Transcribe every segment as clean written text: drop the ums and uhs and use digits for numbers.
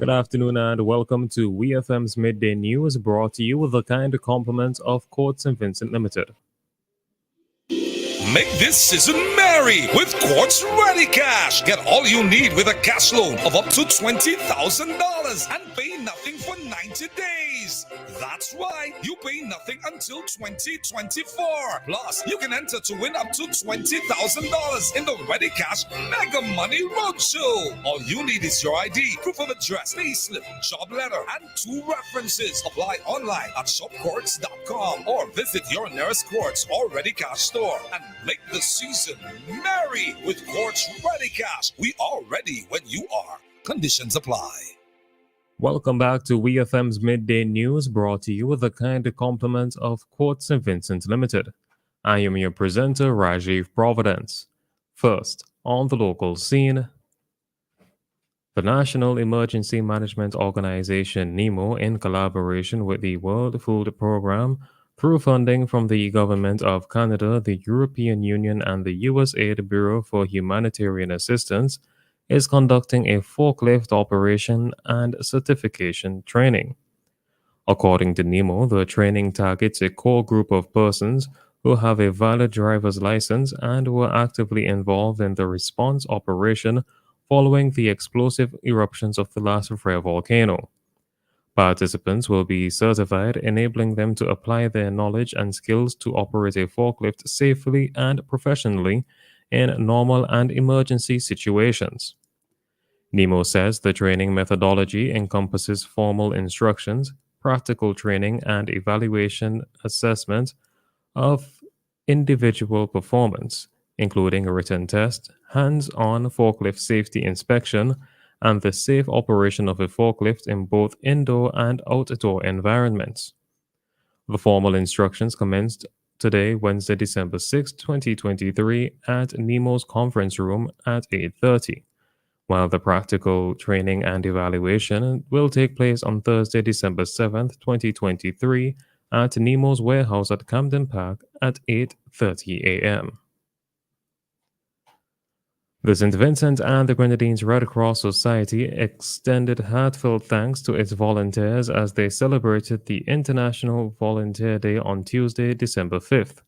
Good afternoon and welcome to WEFM's Midday News brought to you with the kind compliments of Courts and Vincent Limited. Make this season merry with Quartz Ready Cash. Get all you need with a cash loan of up to $20,000 and pay nothing for 90 days. That's right, you pay nothing until 2024. Plus, you can enter to win up to $20,000 in the Ready Cash Mega Money Roadshow. All you need is your ID, proof of address, payslip, job letter, and 2 references. Apply online at shopquartz.com or visit your nearest Quartz or Ready Cash store and make the season merry with Quartz Ready Cash. We are ready when you are. Conditions apply. Welcome back to WEFM's Midday News brought to you with the kind compliments of Courts and Vincent Limited. I am your presenter, Rajiv Providence. First, on the local scene, the National Emergency Management Organization NEMO, in collaboration with the World Food Programme, through funding from the Government of Canada, the European Union, and the USAID Bureau for Humanitarian Assistance, is conducting a forklift operation and certification training. According to NEMO, the training targets a core group of persons who have a valid driver's license and were actively involved in the response operation following the explosive eruptions of the La Soufrière volcano. Participants will be certified, enabling them to apply their knowledge and skills to operate a forklift safely and professionally in normal and emergency situations. NEMO says the training methodology encompasses formal instructions, practical training, and evaluation assessment of individual performance, including a written test, hands-on forklift safety inspection, and the safe operation of a forklift in both indoor and outdoor environments. The formal instructions commenced today, Wednesday, December 6, 2023, at NEMO's conference room at 8:30, while the practical training and evaluation will take place on Thursday, December 7th, 2023, at NEMO's warehouse at Camden Park at 8:30 a.m. The St. Vincent and the Grenadines Red Cross Society extended heartfelt thanks to its volunteers as they celebrated the International Volunteer Day on Tuesday, December 5th.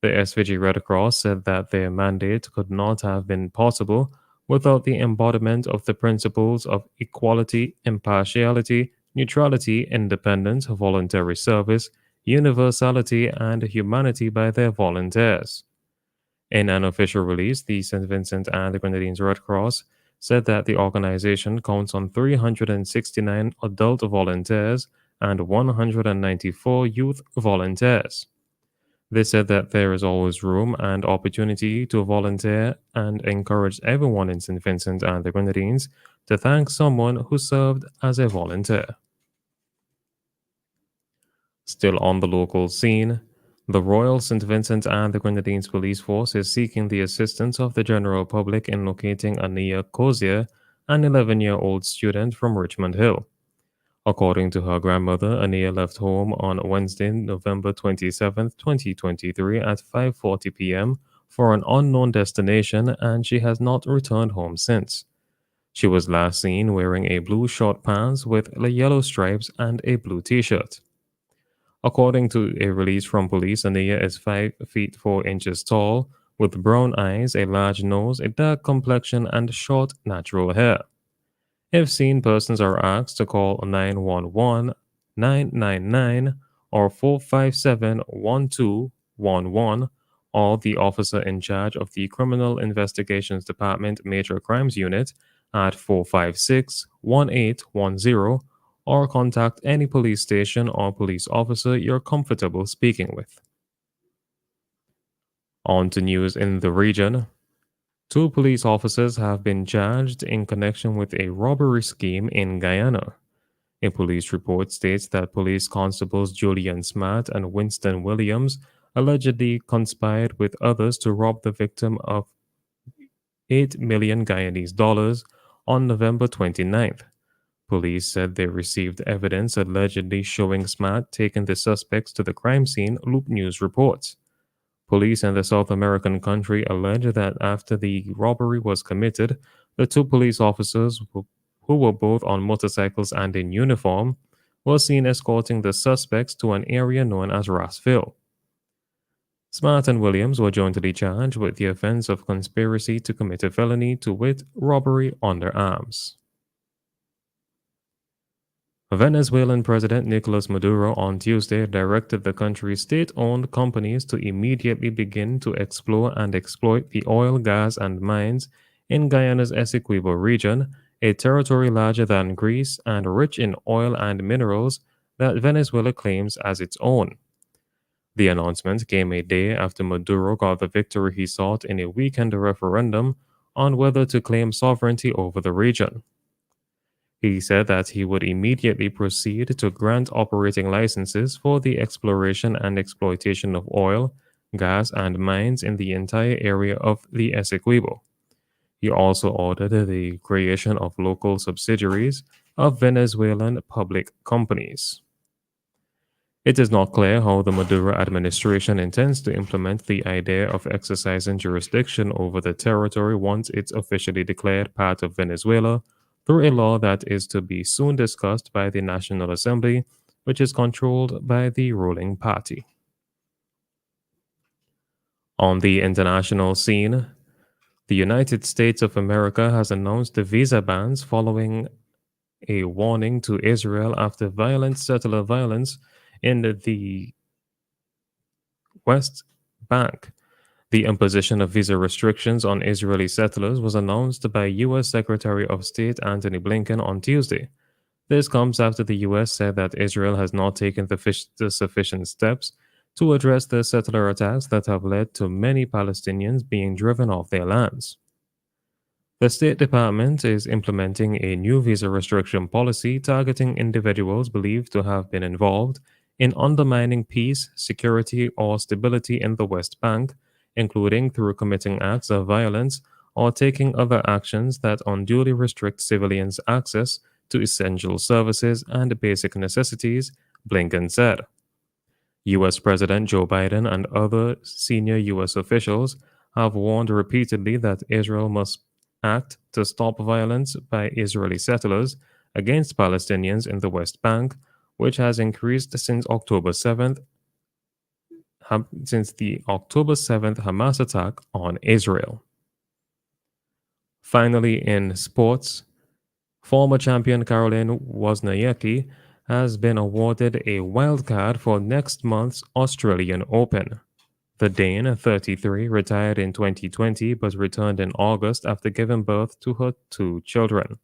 The SVG Red Cross said that their mandate could not have been possible without the embodiment of the principles of equality, impartiality, neutrality, independence, voluntary service, universality, and humanity by their volunteers. In an official release, the St. Vincent and the Grenadines Red Cross said that the organization counts on 369 adult volunteers and 194 youth volunteers. They said that there is always room and opportunity to volunteer and encourage everyone in St. Vincent and the Grenadines to thank someone who served as a volunteer. Still on the local scene, the Royal St. Vincent and the Grenadines Police Force is seeking the assistance of the general public in locating Ania Cozier, an 11-year-old student from Richmond Hill. According to her grandmother, Ania left home on Wednesday, November 27, 2023 at 5:40 p.m. for an unknown destination, and she has not returned home since. She was last seen wearing a blue short pants with yellow stripes and a blue t-shirt. According to a release from police, Ania is 5 feet 4 inches tall, with brown eyes, a large nose, a dark complexion, and short natural hair. If seen, persons are asked to call 911, 999, or 457-1211, or the officer in charge of the Criminal Investigations Department Major Crimes Unit at 456-1810, or contact any police station or police officer you're comfortable speaking with. On to news in the region. 2 police officers have been charged in connection with a robbery scheme in Guyana. A police report states that police constables Julian Smart and Winston Williams allegedly conspired with others to rob the victim of 8 million Guyanese dollars on November 29th. Police said they received evidence allegedly showing Smart taking the suspects to the crime scene, Loop News reports. Police in the South American country allege that after the robbery was committed, the 2 police officers who who were both on motorcycles and in uniform, were seen escorting the suspects to an area known as Rossville. Smart and Williams were jointly charged with the offense of conspiracy to commit a felony, to wit, robbery under arms. Venezuelan President Nicolas Maduro on Tuesday directed the country's state-owned companies to immediately begin to explore and exploit the oil, gas, and mines in Guyana's Essequibo region, a territory larger than Greece and rich in oil and minerals that Venezuela claims as its own. The announcement came a day after Maduro got the victory he sought in a weekend referendum on whether to claim sovereignty over the region. He said that he would immediately proceed to grant operating licenses for the exploration and exploitation of oil, gas, and mines in the entire area of the Essequibo. He also ordered the creation of local subsidiaries of Venezuelan public companies. It is not clear how the Maduro administration intends to implement the idea of exercising jurisdiction over the territory once it's officially declared part of Venezuela, through a law that is to be soon discussed by the National Assembly, which is controlled by the ruling party. On the international scene, the United States of America has announced the visa bans following a warning to Israel after violent settler violence in the West Bank. The imposition of visa restrictions on Israeli settlers was announced by U.S. Secretary of State Antony Blinken on Tuesday. This comes after the U.S. said that Israel has not taken the sufficient steps to address the settler attacks that have led to many Palestinians being driven off their lands. The State Department is implementing a new visa restriction policy targeting individuals believed to have been involved in undermining peace, security, or stability in the West Bank, including through committing acts of violence or taking other actions that unduly restrict civilians' access to essential services and basic necessities, Blinken said. U.S. President Joe Biden and other senior U.S. officials have warned repeatedly that Israel must act to stop violence by Israeli settlers against Palestinians in the West Bank, which has increased since the October 7th Hamas attack on Israel. Finally, in sports, former champion Caroline Wozniacki has been awarded a wild card for next month's Australian Open. The Dane, 33, retired in 2020 but returned in August after giving birth to her 2 children.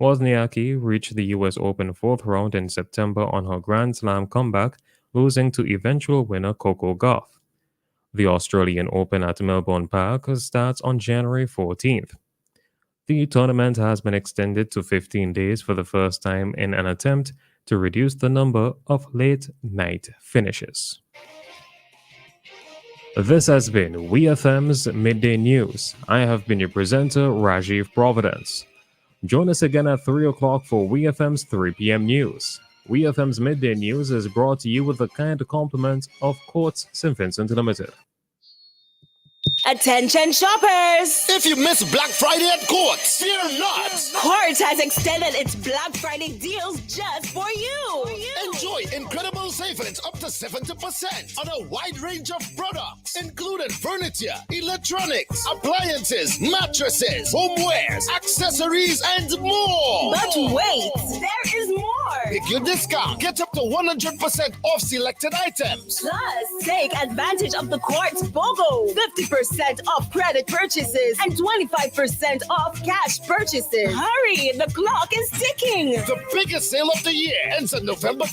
Wozniacki reached the US Open 4th round in September on her Grand Slam comeback, losing to eventual winner Coco Gauff. The Australian Open at Melbourne Park starts on January 14th. The tournament has been extended to 15 days for the first time in an attempt to reduce the number of late-night finishes. This has been WEFM's Midday News. I have been your presenter, Rajiv Providence. Join us again at 3 o'clock for WEFM's 3 p.m. news. WEFM's Midday News is brought to you with the kind compliment of Courts St. Vincent Limited. Attention shoppers! If you miss Black Friday at Courts, fear not! Courts has extended its Black Friday deals just for you! Enjoy incredible savings up to 70% on a wide range of products, including furniture, electronics, appliances, mattresses, homewares, accessories, and more! But wait, there is more! Pick your discount. Get up to 100% off selected items. Plus, take advantage of the Courts BOGO. 50% off credit purchases and 25% off cash purchases. Hurry, the clock is ticking. The biggest sale of the year ends on November